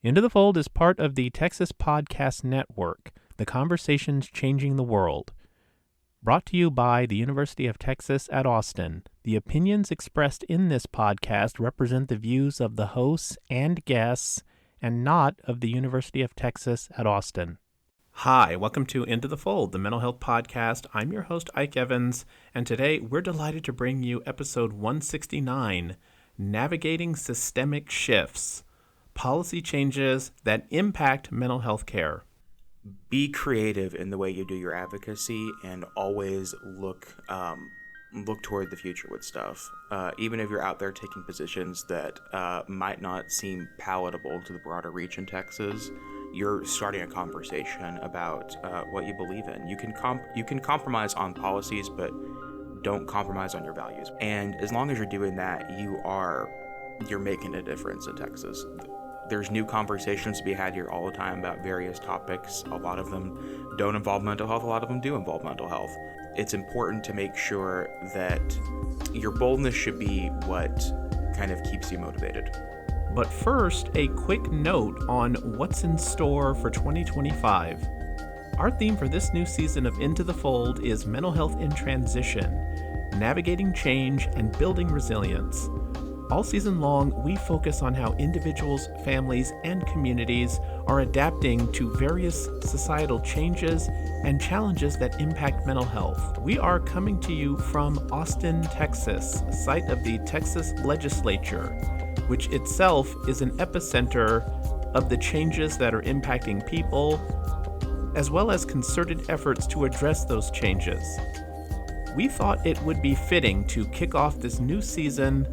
Into the Fold is part of the Texas Podcast Network, the conversations changing the world. Brought to you by the University of Texas at Austin, the opinions expressed in this podcast represent the views of the hosts and guests and not of the University of Texas at Austin. Hi, welcome to Into the Fold, the mental health podcast. I'm your host, Ike Evans, and today we're delighted to bring you episode 169, Navigating Systemic Shifts, Policy Changes that Impact Mental Health Care. Be creative in the way you do your advocacy and always look toward the future with stuff. Even if you're out there taking positions that might not seem palatable to the broader reach in Texas, you're starting a conversation about what you believe in. You can compromise on policies, but don't compromise on your values. And as long as you're doing that, you're making a difference in Texas. There's new conversations to be had here all the time about various topics. A lot of them don't involve mental health. A lot of them do involve mental health. It's important to make sure that your boldness should be what kind of keeps you motivated. But first, a quick note on what's in store for 2025. Our theme for this new season of Into the Fold is Mental Health in Transition, Navigating Change and Building Resilience. All season long, we focus on how individuals, families, and communities are adapting to various societal changes and challenges that impact mental health. We are coming to you from Austin, Texas, site of the Texas Legislature, which itself is an epicenter of the changes that are impacting people, as well as concerted efforts to address those changes. We thought it would be fitting to kick off this new season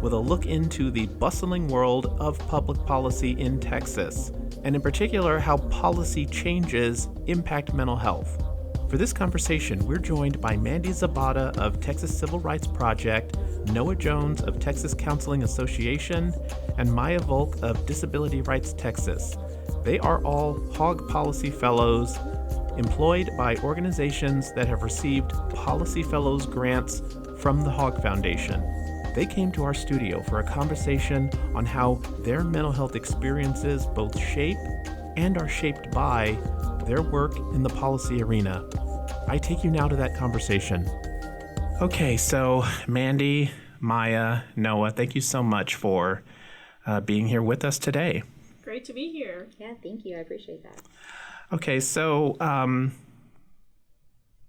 with a look into the bustling world of public policy in Texas, and in particular, how policy changes impact mental health. For this conversation, we're joined by Mandi Zapata of Texas Civil Rights Project, Noah Jones of Texas Counseling Association, and Maia Volk of Disability Rights Texas. They are all Hogg Policy Fellows, employed by organizations that have received Policy Fellows grants from the Hogg Foundation. They came to our studio for a conversation on how their mental health experiences both shape and are shaped by their work in the policy arena. I take you now to that conversation. Okay, so Mandi, Maia, Noah, thank you so much for being here with us today. Great to be here. Yeah, thank you. I appreciate that. Okay, so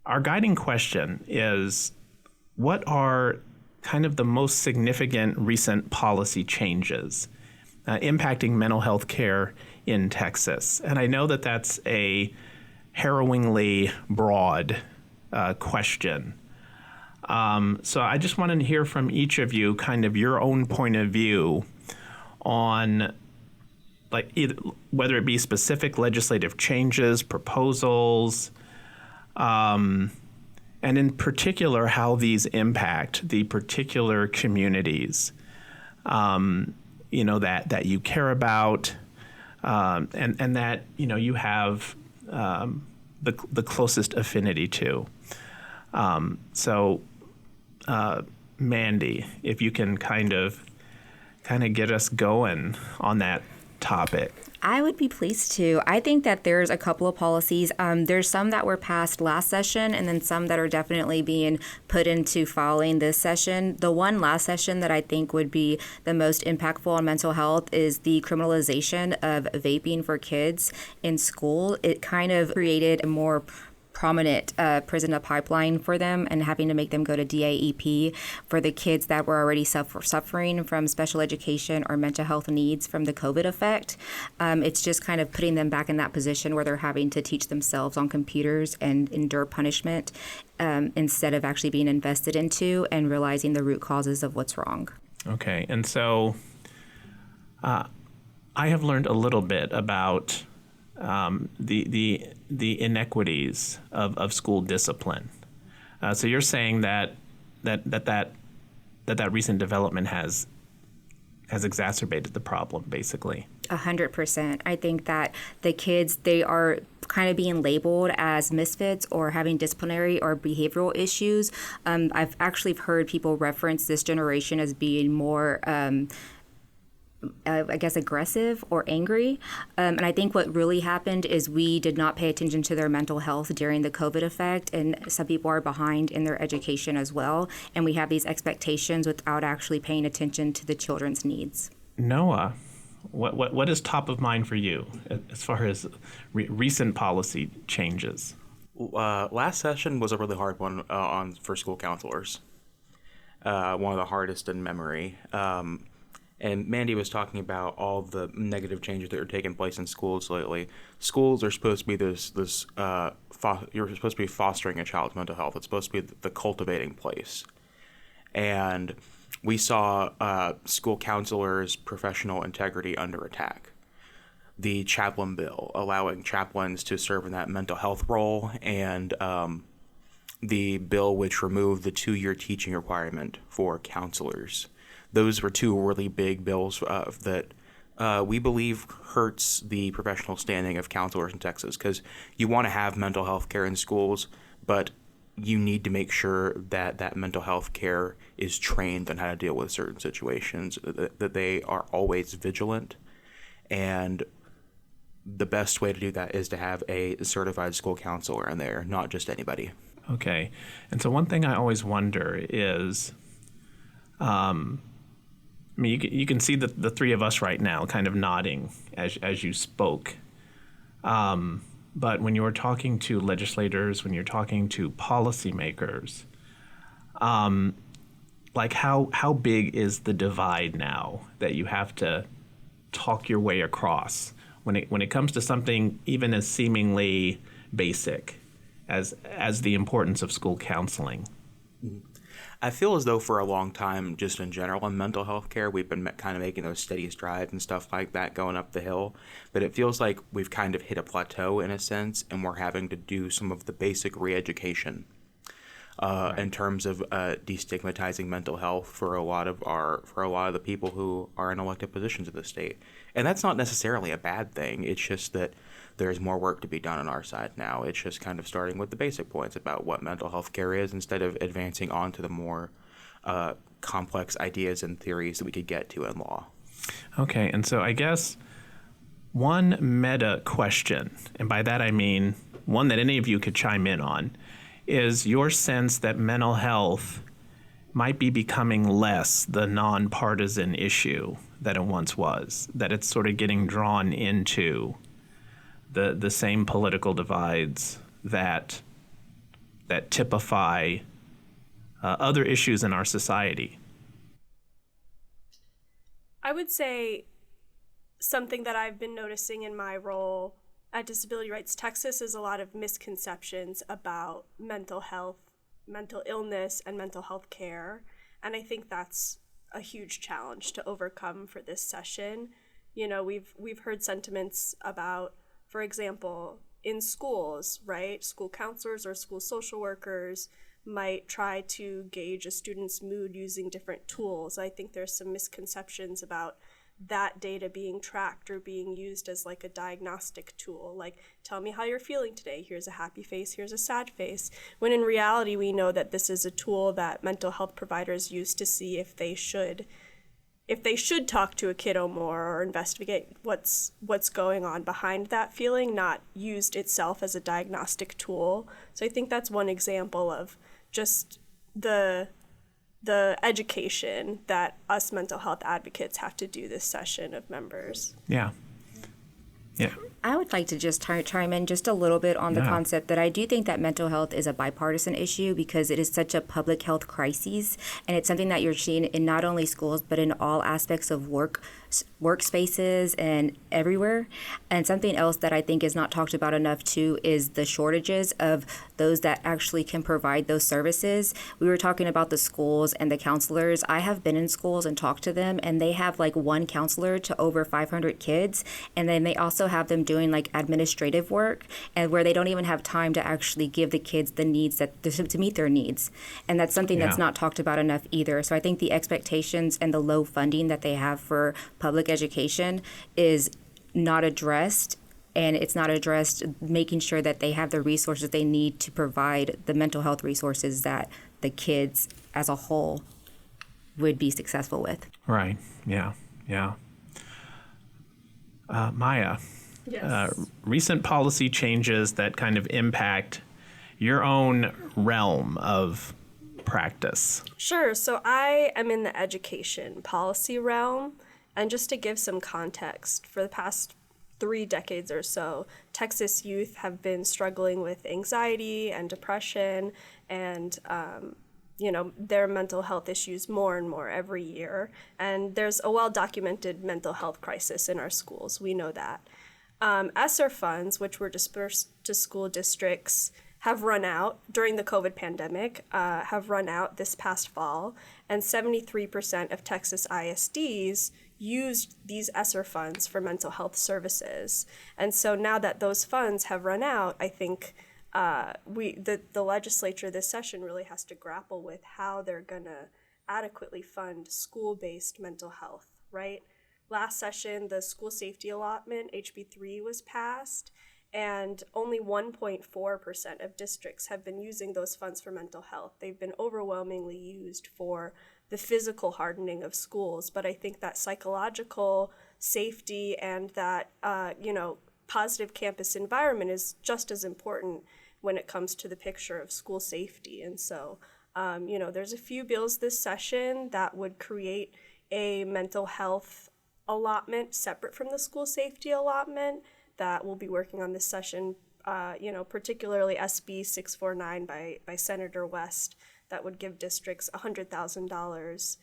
our guiding question is, what are kind of the most significant recent policy changes impacting mental health care in Texas? And I know that that's a harrowingly broad question. So I just want to hear from each of you kind of your own point of view on either, whether it be specific legislative changes, proposals, and in particular, how these impact the particular communities, that you care about, and that you have the closest affinity to. So, Mandi, if you can kind of get us going on that topic. I would be pleased to. I think that there's a couple of policies. There's some that were passed last session and then some that are definitely being put into following this session. The one last session that I think would be the most impactful on mental health is the criminalization of vaping for kids in school. It kind of created a more prominent prison pipeline for them and having to make them go to DAEP for the kids that were already suffering from special education or mental health needs from the COVID effect. It's just kind of putting them back in that position where they're having to teach themselves on computers and endure punishment instead of actually being invested into and realizing the root causes of what's wrong. Okay, and so I have learned a little bit about the inequities of school discipline. So you're saying that recent development has exacerbated the problem, basically. 100%. I think that the kids, they are kind of being labeled as misfits or having disciplinary or behavioral issues. I've actually heard people reference this generation as being more I guess, aggressive or angry. And I think what really happened is we did not pay attention to their mental health during the COVID effect. And some people are behind in their education as well. And we have these expectations without actually paying attention to the children's needs. Noah, what is top of mind for you as far as recent policy changes? Last session was a really hard one for school counselors. One of the hardest in memory. And Mandi was talking about all the negative changes that are taking place in schools lately. Schools are supposed to be you're supposed to be fostering a child's mental health. It's supposed to be the cultivating place. And we saw school counselors' professional integrity under attack. The chaplain bill, allowing chaplains to serve in that mental health role, and the bill which removed the 2-year teaching requirement for counselors. Those were two really big bills that we believe hurts the professional standing of counselors in Texas, because you want to have mental health care in schools, but you need to make sure that mental health care is trained on how to deal with certain situations, that they are always vigilant. And the best way to do that is to have a certified school counselor in there, not just anybody. Okay. And so one thing I always wonder is, I mean, you can see the three of us right now kind of nodding as you spoke. But when you're talking to legislators, when you're talking to policymakers, like how big is the divide now that you have to talk your way across when it comes to something even as seemingly basic as the importance of school counseling? I feel as though for a long time, just in general, in mental health care, we've been kind of making those steady strides and stuff like that going up the hill. But it feels like we've kind of hit a plateau in a sense, and we're having to do some of the basic re-education in terms of destigmatizing mental health for a lot of the people who are in elected positions in the state. And that's not necessarily a bad thing. It's just that there's more work to be done on our side now. It's just kind of starting with the basic points about what mental health care is, instead of advancing on to the more complex ideas and theories that we could get to in law. Okay, and so I guess one meta question, and by that I mean one that any of you could chime in on, is your sense that mental health might be becoming less the nonpartisan issue that it once was, that it's sort of getting drawn into the same political divides that typify other issues in our society. I would say something that I've been noticing in my role at Disability Rights Texas is a lot of misconceptions about mental health, mental illness, and mental health care. And I think that's a huge challenge to overcome for this session. You know, we've heard sentiments about, for example, in schools, right? School counselors or school social workers might try to gauge a student's mood using different tools. I think there's some misconceptions about that data being tracked or being used as like a diagnostic tool. Like, tell me how you're feeling today. Here's a happy face, here's a sad face. When in reality, we know that this is a tool that mental health providers use to see if they should talk to a kiddo more or investigate what's going on behind that feeling, not used itself as a diagnostic tool. So I think that's one example of just the education that us mental health advocates have to do this session of members. Yeah. I would like to just chime in just a little bit on the concept that I do think that mental health is a bipartisan issue because it is such a public health crisis, and it's something that you're seeing in not only schools but in all aspects of workspaces and everywhere. And something else that I think is not talked about enough too is the shortages of those that actually can provide those services. We were talking about the schools and the counselors. I have been in schools and talked to them, and they have like one counselor to over 500 kids, and then they also have them doing like administrative work, and where they don't even have time to actually give the kids the needs to meet their needs. And that's something that's not talked about enough either. So I think the expectations and the low funding that they have for public education is not addressed, and it's not addressed making sure that they have the resources they need to provide the mental health resources that the kids as a whole would be successful with. Right. Yeah. Maia, Yes. recent policy changes that kind of impact your own realm of practice. Sure. So I am in the education policy realm. And just to give some context, for the past 3 decades or so, Texas youth have been struggling with anxiety and depression and, their mental health issues more and more every year. And there's a well-documented mental health crisis in our schools. We know that. ESSER funds, which were dispersed to school districts, have run out during the COVID pandemic, have run out this past fall, and 73% of Texas ISDs used these ESSER funds for mental health services. And so now that those funds have run out, I think the legislature this session really has to grapple with how they're going to adequately fund school-based mental health, right? Last session, the school safety allotment, HB3, was passed, and only 1.4% of districts have been using those funds for mental health. They've been overwhelmingly used for the physical hardening of schools, but I think that psychological safety and that positive campus environment is just as important when it comes to the picture of school safety. And so, there's a few bills this session that would create a mental health allotment separate from the school safety allotment that we'll be working on this session, particularly SB 649 by Senator West, that would give districts $100,000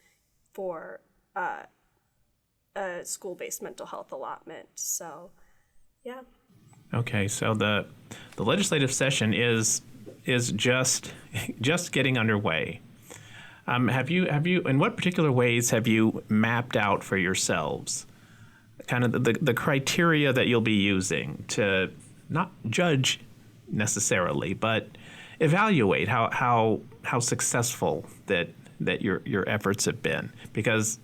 for a school-based mental health allotment. So, yeah. Okay, so the legislative session is just getting underway. Have you in what particular ways have you mapped out for yourselves kind of the criteria that you'll be using to not judge necessarily, but evaluate how successful that your efforts have been? Because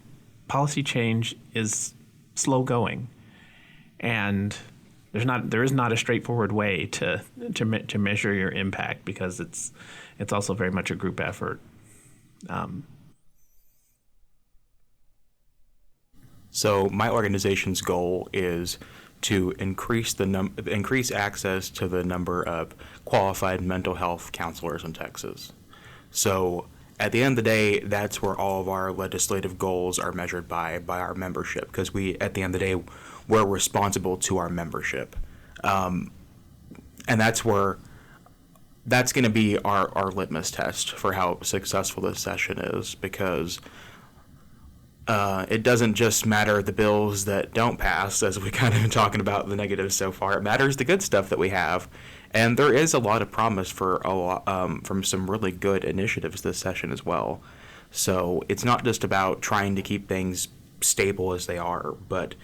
policy change is slow going, and there is not a straightforward way to measure your impact, because it's also very much a group effort. So my organization's goal is to increase access to the number of qualified mental health counselors in Texas. So at the end of the day, that's where all of our legislative goals are measured by our membership, because at the end of the day, we're responsible to our membership. And that's going to be our litmus test for how successful this session is, because it doesn't just matter the bills that don't pass, as we kind of been talking about the negatives so far. It matters the good stuff that we have, and there is a lot of promise from some really good initiatives this session as well. So it's not just about trying to keep things stable as they are, but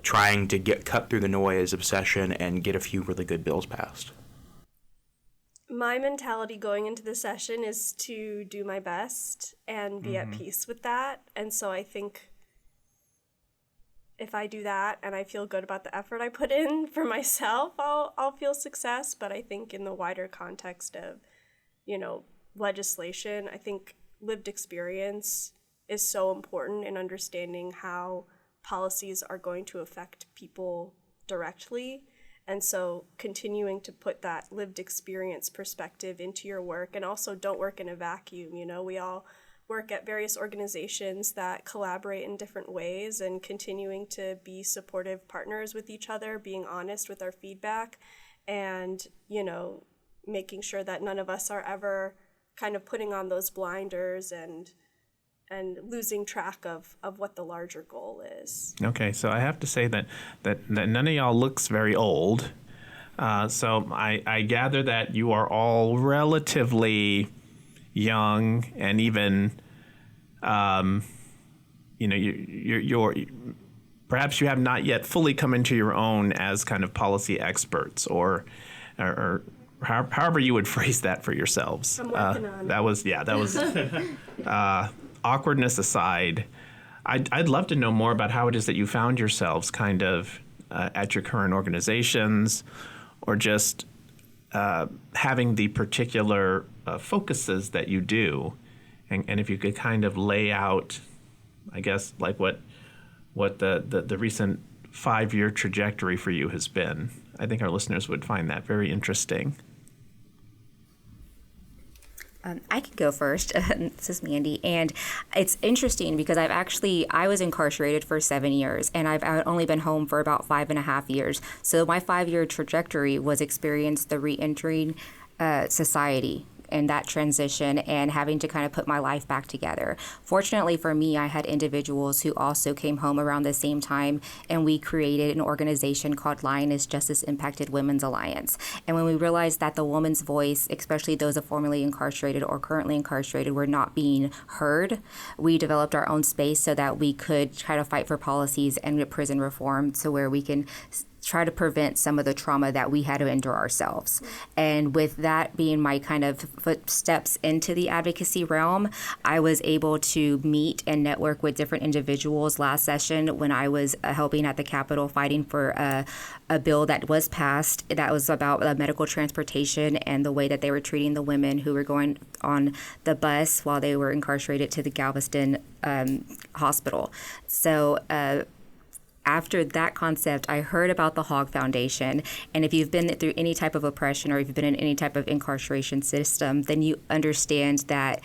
trying to cut through the noise of session and get a few really good bills passed. My mentality going into the session is to do my best and be at peace with that. And so I think if I do that and I feel good about the effort I put in for myself, I'll feel success. But I think in the wider context of, legislation, I think lived experience is so important in understanding how policies are going to affect people directly. And so continuing to put that lived experience perspective into your work, and also don't work in a vacuum. We all work at various organizations that collaborate in different ways, and continuing to be supportive partners with each other, being honest with our feedback, and, making sure that none of us are ever kind of putting on those blinders and losing track of what the larger goal is. Okay, so I have to say that none of y'all looks very old. So I gather that you are all relatively young, and even, you're perhaps you have not yet fully come into your own as kind of policy experts, or however you would phrase that for yourselves. I'm working on it. That was. Awkwardness aside, I'd love to know more about how it is that you found yourselves kind of at your current organizations, or just having the particular focuses that you do, and if you could kind of lay out, I guess, like what the recent 5-year trajectory for you has been. I think our listeners would find that very interesting. I can go first. This is Mandi. And it's interesting because I was incarcerated for 7 years, and I've only been home for about 5.5 years. So my 5-year trajectory was experience the re-entering society and that transition and having to kind of put my life back together. Fortunately for me, I had individuals who also came home around the same time, and we created an organization called Lioness Justice Impacted Women's Alliance. And when we realized that the woman's voice, especially those of formerly incarcerated or currently incarcerated, were not being heard, we developed our own space so that we could try to fight for policies and prison reform to where we can try to prevent some of the trauma that we had to endure ourselves. And with that being my kind of footsteps into the advocacy realm, I was able to meet and network with different individuals last session when I was helping at the Capitol fighting for a bill that was passed that was about medical transportation and the way that they were treating the women who were going on the bus while they were incarcerated to the Galveston hospital. So after that concept, I heard about the Hogg Foundation. And if you've been through any type of oppression or if you've been in any type of incarceration system, then you understand that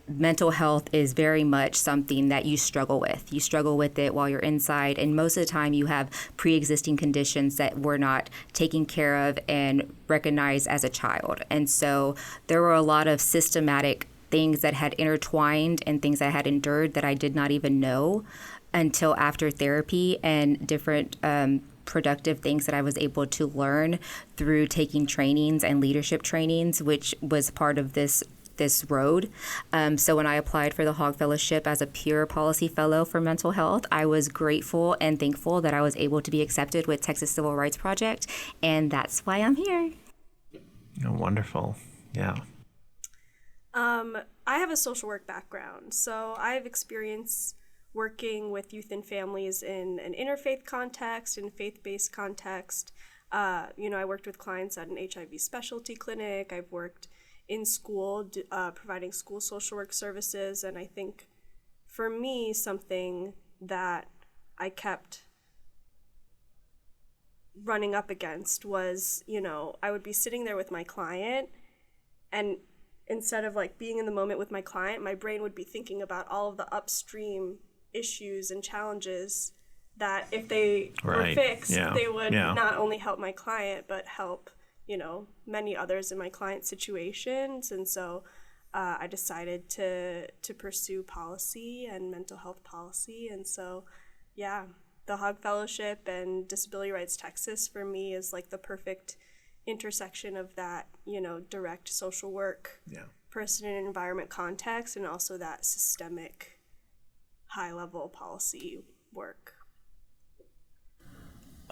mental health is very much something that you struggle with. You struggle with it while you're inside. And most of the time you have pre-existing conditions that were not taken care of and recognized as a child. And so there were a lot of systematic things that had intertwined and things I had endured that I did not even know until after therapy and different productive things that I was able to learn through taking trainings and leadership trainings, which was part of this road. So when I applied for the Hogg Fellowship as a peer policy fellow for mental health, I was grateful and thankful that I was able to be accepted with Texas Civil Rights Project, and that's why I'm here. Oh, wonderful. Yeah. I have a social work background, so I have experience working with youth and families in an interfaith context, in faith-based context. I worked with clients at an HIV specialty clinic. I've worked in school, providing school social work services. And I think for me, something that I kept running up against was, I would be sitting there with my client, and instead of being in the moment with my client, my brain would be thinking about all of the upstream issues and challenges that if they were fixed, they would not only help my client, but help, many others in my client's situations. And so I decided to pursue policy and mental health policy. And so, the Hogg Fellowship and Disability Rights Texas for me is the perfect intersection of that, direct social work, person and environment context, and also that systemic high-level policy work.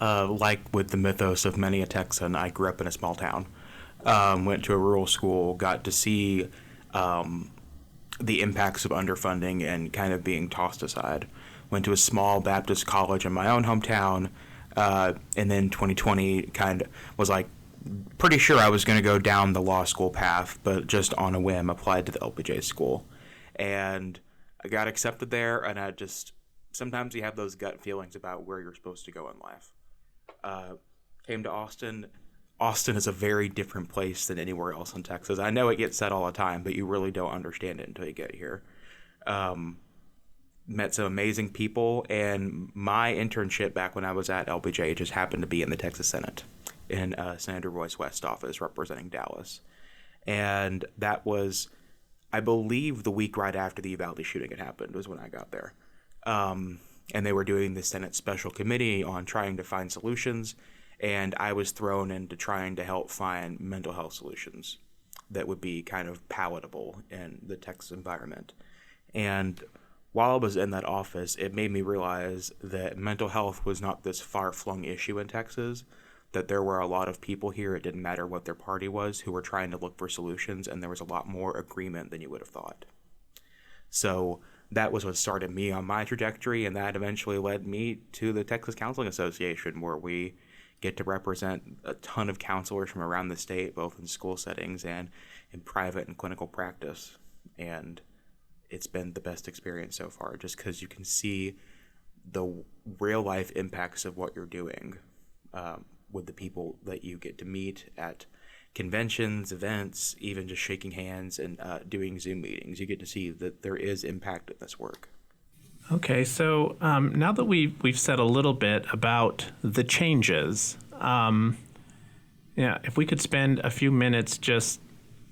Like with the mythos of many a Texan, I grew up in a small town, went to a rural school, got to see the impacts of underfunding and kind of being tossed aside. Went to a small Baptist college in my own hometown, and then 2020 kind of was pretty sure I was going to go down the law school path, but just on a whim applied to the LPJ school. And I got accepted there, and sometimes you have those gut feelings about where you're supposed to go in life. Came to Austin. Austin is a very different place than anywhere else in Texas. I know it gets said all the time, but you really don't understand it until you get here. Met some amazing people, and my internship back when I was at LPJ just happened to be in the Texas Senate, in Senator Royce West's office representing Dallas. And that was, I believe, the week right after the Uvalde shooting had happened was when I got there. And they were doing the Senate Special Committee on trying to find solutions, and I was thrown into trying to help find mental health solutions that would be kind of palatable in the Texas environment. And while I was in that office, it made me realize that mental health was not this far-flung issue in Texas, that there were a lot of people here, it didn't matter what their party was, who were trying to look for solutions, and there was a lot more agreement than you would have thought. So that was what started me on my trajectory, and that eventually led me to the Texas Counseling Association, where we get to represent a ton of counselors from around the state, both in school settings and in private and clinical practice. And it's been the best experience so far, just because you can see the real life impacts of what you're doing with the people that you get to meet at conventions, events, even just shaking hands and doing Zoom meetings. You get to see that there is impact in this work. Okay, so now that we've said a little bit about the changes, if we could spend a few minutes just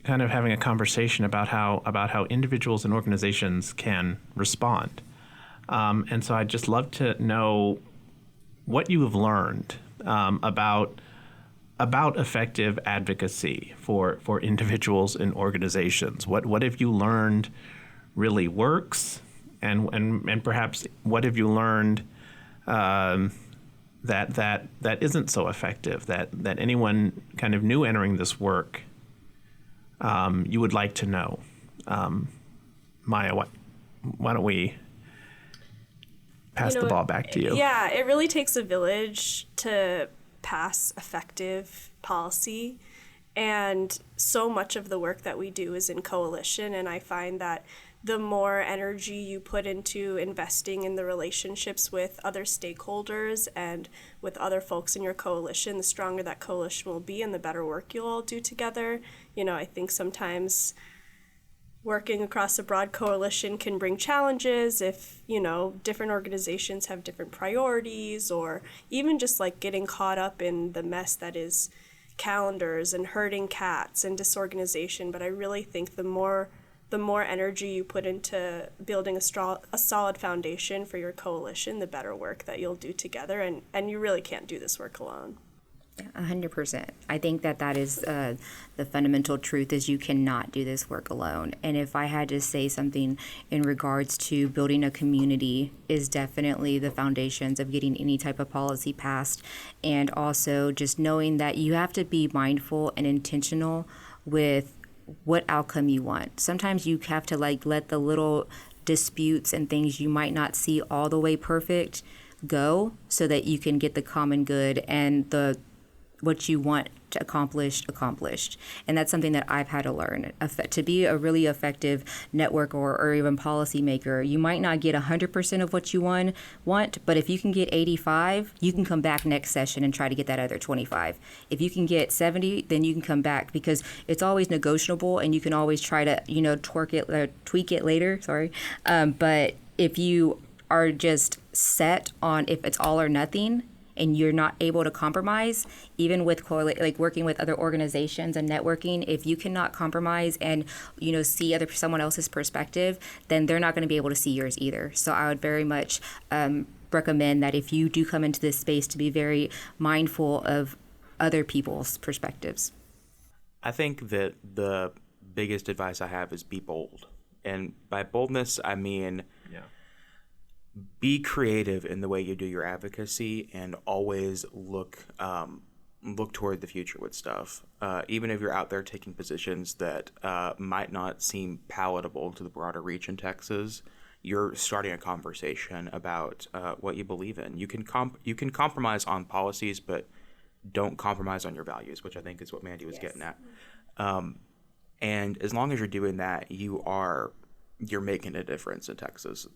kind of having a conversation about how individuals and organizations can respond. And so I'd just love to know what you have learned about effective advocacy for individuals and organizations. What have you learned really works, and perhaps what have you learned that isn't so effective, that anyone kind of new entering this work you would like to know. Maia, why don't we pass the ball back to you? Yeah, it really takes a village to pass effective policy, and so much of the work that we do is in coalition, and I find that the more energy you put into investing in the relationships with other stakeholders and with other folks in your coalition, the stronger that coalition will be and the better work you'll all do together. I think sometimes working across a broad coalition can bring challenges if, different organizations have different priorities, or even just like getting caught up in the mess that is calendars and herding cats and disorganization. But I really think the more energy you put into building a solid foundation for your coalition, the better work that you'll do together. And you really can't do this work alone. 100%. I think that is the fundamental truth, is you cannot do this work alone. And if I had to say something in regards to building a community, is definitely the foundations of getting any type of policy passed. And also just knowing that you have to be mindful and intentional with what outcome you want. Sometimes you have to let the little disputes and things you might not see all the way perfect go, so that you can get the common good and what you want to accomplished. And that's something that I've had to learn. To be a really effective network or even policy maker, you might not get 100% of what you want, but if you can get 85, you can come back next session and try to get that other 25. If you can get 70, then you can come back, because it's always negotiable and you can always try to, tweak it later, but if you are just set on if it's all or nothing, and you're not able to compromise, even with working with other organizations and networking, if you cannot compromise and see someone else's perspective, then they're not going to be able to see yours either. So I would very much recommend that if you do come into this space, to be very mindful of other people's perspectives. I think that the biggest advice I have is be bold. And by boldness, I mean be creative in the way you do your advocacy, and always look toward the future with stuff. Even if you're out there taking positions that might not seem palatable to the broader reach in Texas, you're starting a conversation about what you believe in. You can compromise on policies, but don't compromise on your values, which I think is what Mandi was getting at. And as long as you're doing that, you're making a difference in Texas.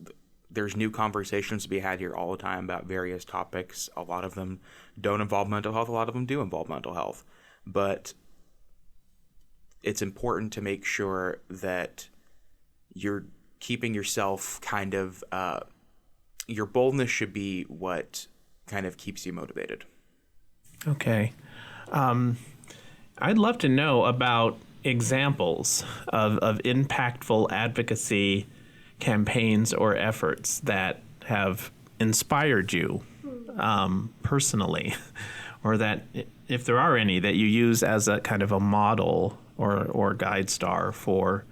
There's new conversations to be had here all the time about various topics. A lot of them don't involve mental health. A lot of them do involve mental health. But it's important to make sure that you're keeping yourself kind of, your boldness should be what kind of keeps you motivated. Okay. I'd love to know about examples of impactful advocacy campaigns or efforts that have inspired you personally, or that, if there are any, that you use as a kind of a model or guide star for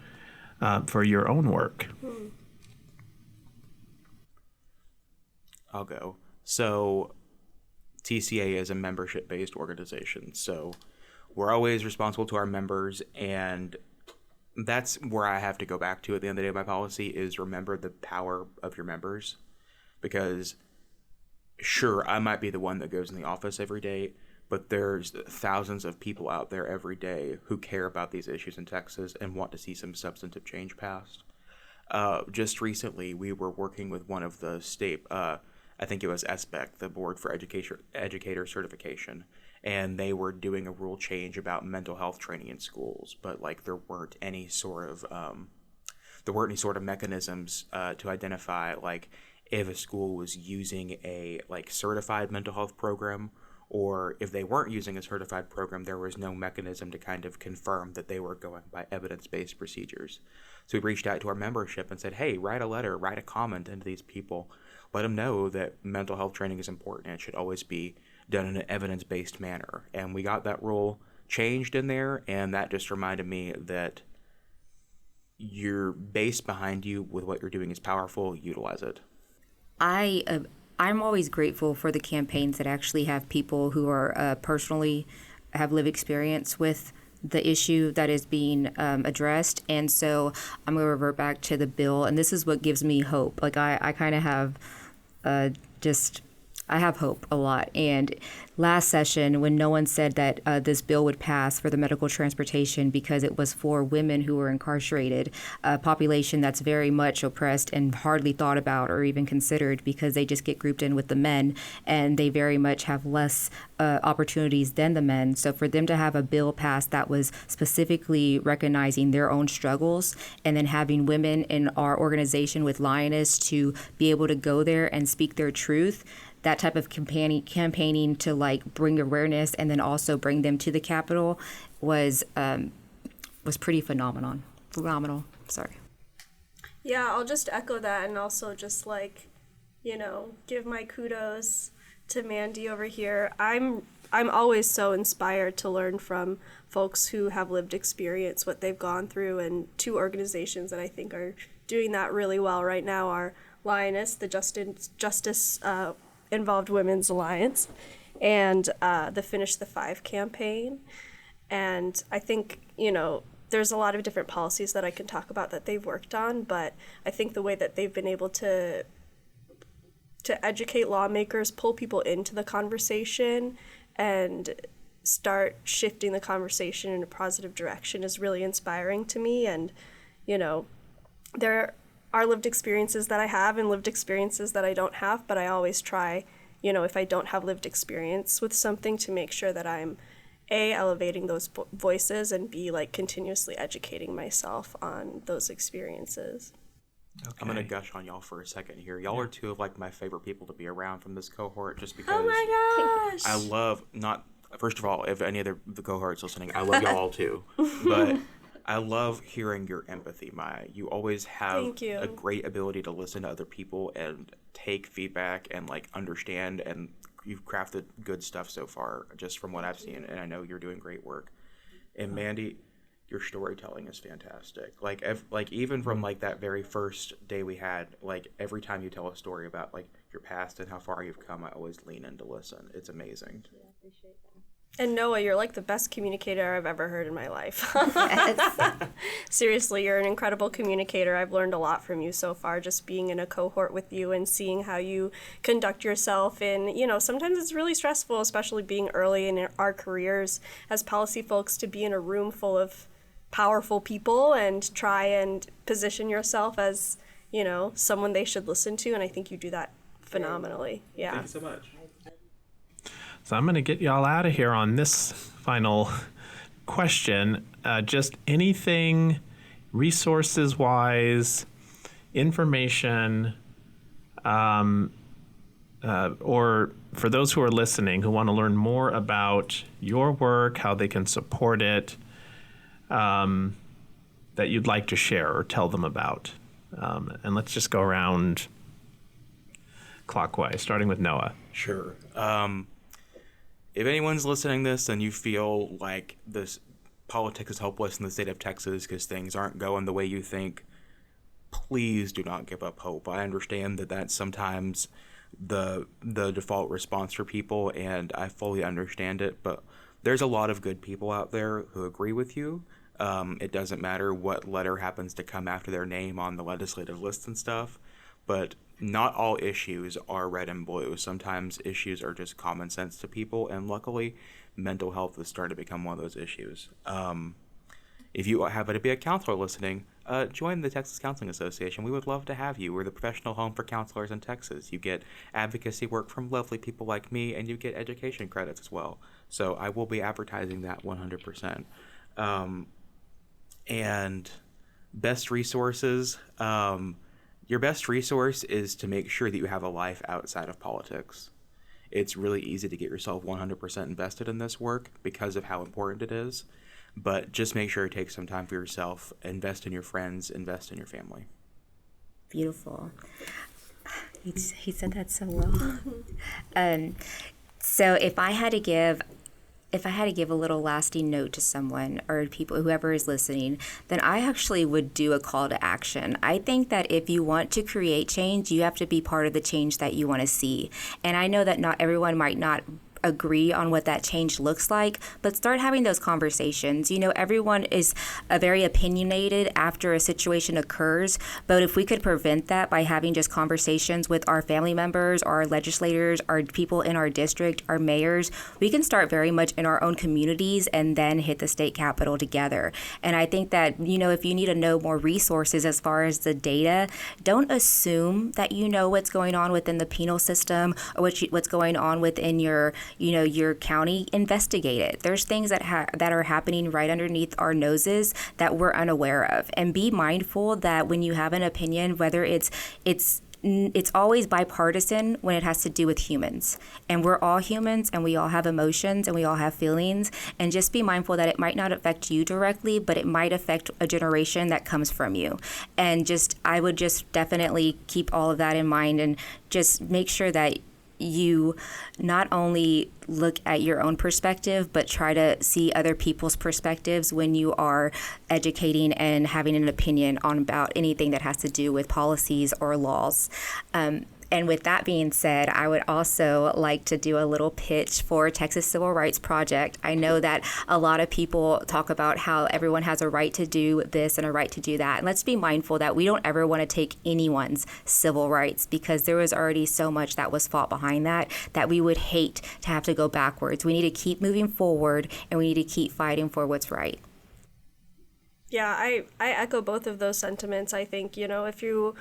your own work. I'll go. So TCA is a membership-based organization, so we're always responsible to our members, and that's where I have to go back to at the end of the day. My policy is remember the power of your members, because sure, I might be the one that goes in the office every day, but there's thousands of people out there every day who care about these issues in Texas and want to see some substantive change passed. Just recently, we were working with one of the state, I think it was SBEC, the Board for Educator Certification, and they were doing a rule change about mental health training in schools, but like there weren't any sort of mechanisms to identify like if a school was using a like certified mental health program, or if they weren't using a certified program, there was no mechanism to kind of confirm that they were going by evidence-based procedures. So we reached out to our membership and said, hey, write a letter, write a comment into these people. Let them know that mental health training is important and it should always be done in an evidence-based manner. And we got that rule changed in there, and that just reminded me that your base behind you with what you're doing is powerful. Utilize it. I'm always grateful for the campaigns that actually have people who are personally have lived experience with the issue that is being addressed. And so I'm going to revert back to the bill, and this is what gives me hope. Like I kind of have I have hope a lot. And last session, when no one said that this bill would pass for the medical transportation because it was for women who were incarcerated, a population that's very much oppressed and hardly thought about or even considered because they just get grouped in with the men, and they very much have less opportunities than the men. So for them to have a bill passed that was specifically recognizing their own struggles, and then having women in our organization with Lioness to be able to go there and speak their truth, that type of campaigning to like bring awareness and then also bring them to the Capitol was pretty phenomenal. Sorry. Yeah, I'll just echo that, and also just like, give my kudos to Mandi over here. I'm always so inspired to learn from folks who have lived experience, what they've gone through, and two organizations that I think are doing that really well right now are Lioness, the Justice Involved Women's Alliance, and the Finish the Five campaign. And I think, there's a lot of different policies that I can talk about that they've worked on, but I think the way that they've been able to educate lawmakers, pull people into the conversation, and start shifting the conversation in a positive direction is really inspiring to me. And, there are lived experiences that I have and lived experiences that I don't have, but I always try, if I don't have lived experience with something, to make sure that I'm A, elevating those voices, and B, like continuously educating myself on those experiences. Okay. I'm going to gush on y'all for a second here. Y'all are two of like my favorite people to be around from this cohort, just because oh my gosh, I love, first of all, if any of the cohorts listening, I love y'all all too, but I love hearing your empathy, Maia. You always have a great ability to listen to other people and take feedback and like understand, and you've crafted good stuff so far just from what I've seen, and I know you're doing great work. And Mandi, your storytelling is fantastic. Like even from like that very first day we had, like every time you tell a story about like your past and how far you've come, I always lean in to listen. It's amazing. Yeah, I appreciate that. And Noah, you're like the best communicator I've ever heard in my life. Seriously, you're an incredible communicator. I've learned a lot from you so far, just being in a cohort with you and seeing how you conduct yourself. And, sometimes it's really stressful, especially being early in our careers as policy folks, to be in a room full of powerful people and try and position yourself as, someone they should listen to. And I think you do that phenomenally. Yeah. Thank you so much. So I'm going to get y'all out of here on this final question. Just anything resources-wise, information, or for those who are listening who want to learn more about your work, how they can support it, that you'd like to share or tell them about. And let's just go around clockwise, starting with Noah. Sure. If anyone's listening to this and you feel like this politics is hopeless in the state of Texas because things aren't going the way you think, please do not give up hope. I understand that that's sometimes the default response for people, and I fully understand it, but there's a lot of good people out there who agree with you. It doesn't matter what letter happens to come after their name on the legislative list and stuff, but not all issues are red and blue. Sometimes issues are just common sense to people, and luckily, mental health is starting to become one of those issues. If you happen to be a counselor listening, join the Texas Counseling Association. We would love to have you. We're the professional home for counselors in Texas. You get advocacy work from lovely people like me, and you get education credits as well. So I will be advertising that 100%. And best resources. Your best resource is to make sure that you have a life outside of politics. It's really easy to get yourself 100% invested in this work because of how important it is. But just make sure you take some time for yourself, invest in your friends, invest in your family. Beautiful. He said that so well. So if I had to give a little lasting note to someone or people, whoever is listening, then I actually would do a call to action. I think that if you want to create change, you have to be part of the change that you want to see. And I know that not everyone might not agree on what that change looks like, but start having those conversations. You know, everyone is very opinionated after a situation occurs, but if we could prevent that by having just conversations with our family members, our legislators, our people in our district, our mayors, we can start very much in our own communities and then hit the state capitol together. And I think that, you know, if you need to know more resources as far as the data, don't assume that you know what's going on within the penal system or what's going on within your county. Investigate it. There's things that are happening right underneath our noses that we're unaware of. And be mindful that when you have an opinion, whether it's always bipartisan when it has to do with humans. And we're all humans, and we all have emotions, and we all have feelings. And just be mindful that it might not affect you directly, but it might affect a generation that comes from you. And I would just definitely keep all of that in mind and just make sure that you not only look at your own perspective, but try to see other people's perspectives when you are educating and having an opinion on about anything that has to do with policies or laws. And with that being said, I would also like to do a little pitch for Texas Civil Rights Project. I know that a lot of people talk about how everyone has a right to do this and a right to do that. And let's be mindful that we don't ever want to take anyone's civil rights, because there was already so much that was fought behind that we would hate to have to go backwards. We need to keep moving forward, and we need to keep fighting for what's right. Yeah, I echo both of those sentiments. I think, if you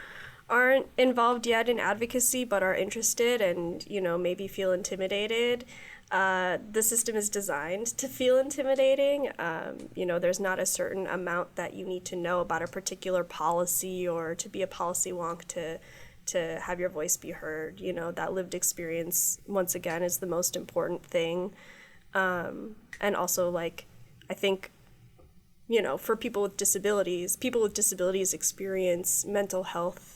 aren't involved yet in advocacy but are interested and, maybe feel intimidated, the system is designed to feel intimidating. There's not a certain amount that you need to know about a particular policy or to be a policy wonk to have your voice be heard. That lived experience, once again, is the most important thing. And also, I think, for people with disabilities experience mental health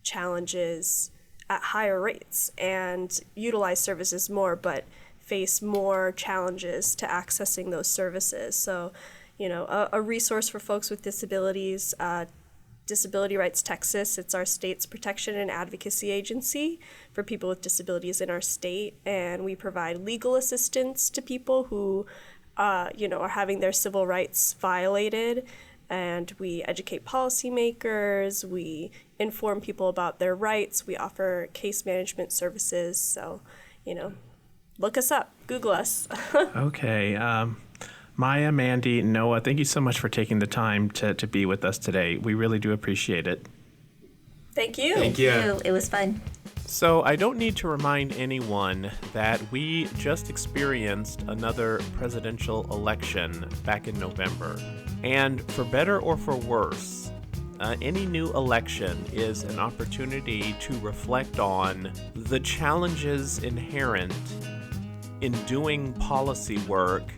challenges at higher rates and utilize services more, but face more challenges to accessing those services. So, a resource for folks with disabilities, Disability Rights Texas, it's our state's protection and advocacy agency for people with disabilities in our state, and we provide legal assistance to people who are having their civil rights violated. And we educate policymakers, we inform people about their rights, we offer case management services. So, look us up, Google us. Okay. Maia, Mandi, Noah, thank you so much for taking the time to be with us today. We really do appreciate it. Thank you. Thank you. It was fun. So I don't need to remind anyone that we just experienced another presidential election back in November. And for better or for worse, any new election is an opportunity to reflect on the challenges inherent in doing policy work,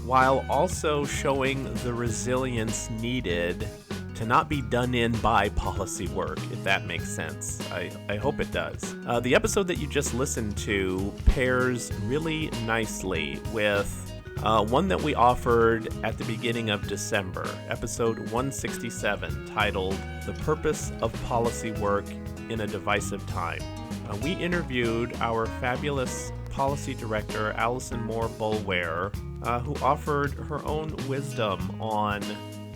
while also showing the resilience needed to not be done in by policy work, if that makes sense. I hope it does. The episode that you just listened to pairs really nicely with one that we offered at the beginning of December, episode 167, titled The Purpose of Policy Work in a Divisive Time. We interviewed our fabulous policy director, Allison Moore Boulware, who offered her own wisdom on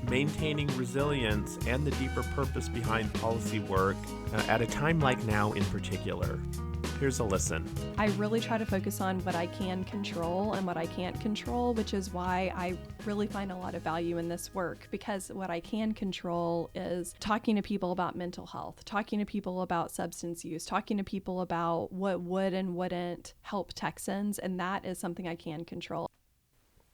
maintaining resilience and the deeper purpose behind policy work at a time like now in particular. Here's a listen. I really try to focus on what I can control and what I can't control, which is why I really find a lot of value in this work, because what I can control is talking to people about mental health, talking to people about substance use, talking to people about what would and wouldn't help Texans, and that is something I can control.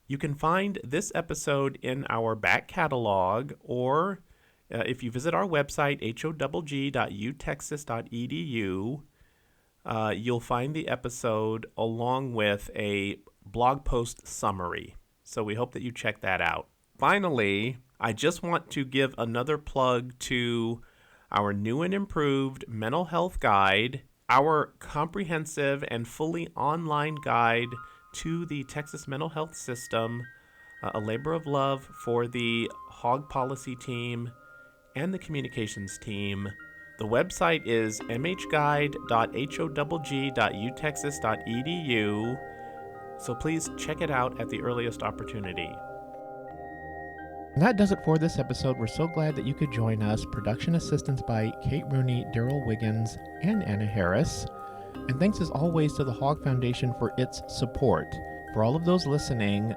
You can find this episode in our back catalog, or if you visit our website, hogg.utexas.edu, you'll find the episode along with a blog post summary. So we hope that you check that out. Finally, I just want to give another plug to our new and improved mental health guide, our comprehensive and fully online guide to the Texas mental health system, a labor of love for the Hogg Policy team and the communications team. The website is mhguide.hogg.utexas.edu, so please check it out at the earliest opportunity. And that does it for this episode. We're so glad that you could join us. Production assistance by Kate Rooney, Daryl Wiggins, and Anna Harris. And thanks as always to the Hogg Foundation for its support. For all of those listening,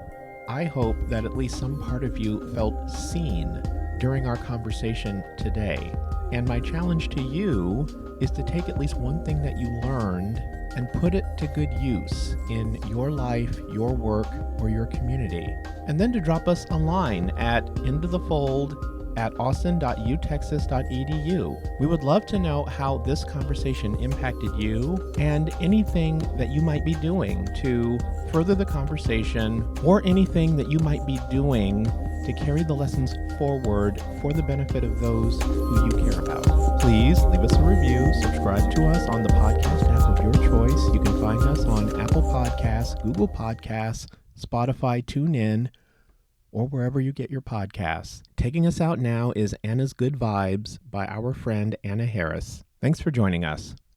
I hope that at least some part of you felt seen during our conversation today. And my challenge to you is to take at least one thing that you learned and put it to good use in your life, your work, or your community. And then to drop us a line at intothefold@austin.utexas.edu. We would love to know how this conversation impacted you and anything that you might be doing to further the conversation, or anything that you might be doing to carry the lessons forward for the benefit of those who you care about. Please leave us a review, subscribe to us on the podcast app of your choice. You can find us on Apple Podcasts, Google Podcasts, Spotify, TuneIn, or wherever you get your podcasts. Taking us out now is Anna's Good Vibes by our friend Anna Harris. Thanks for joining us.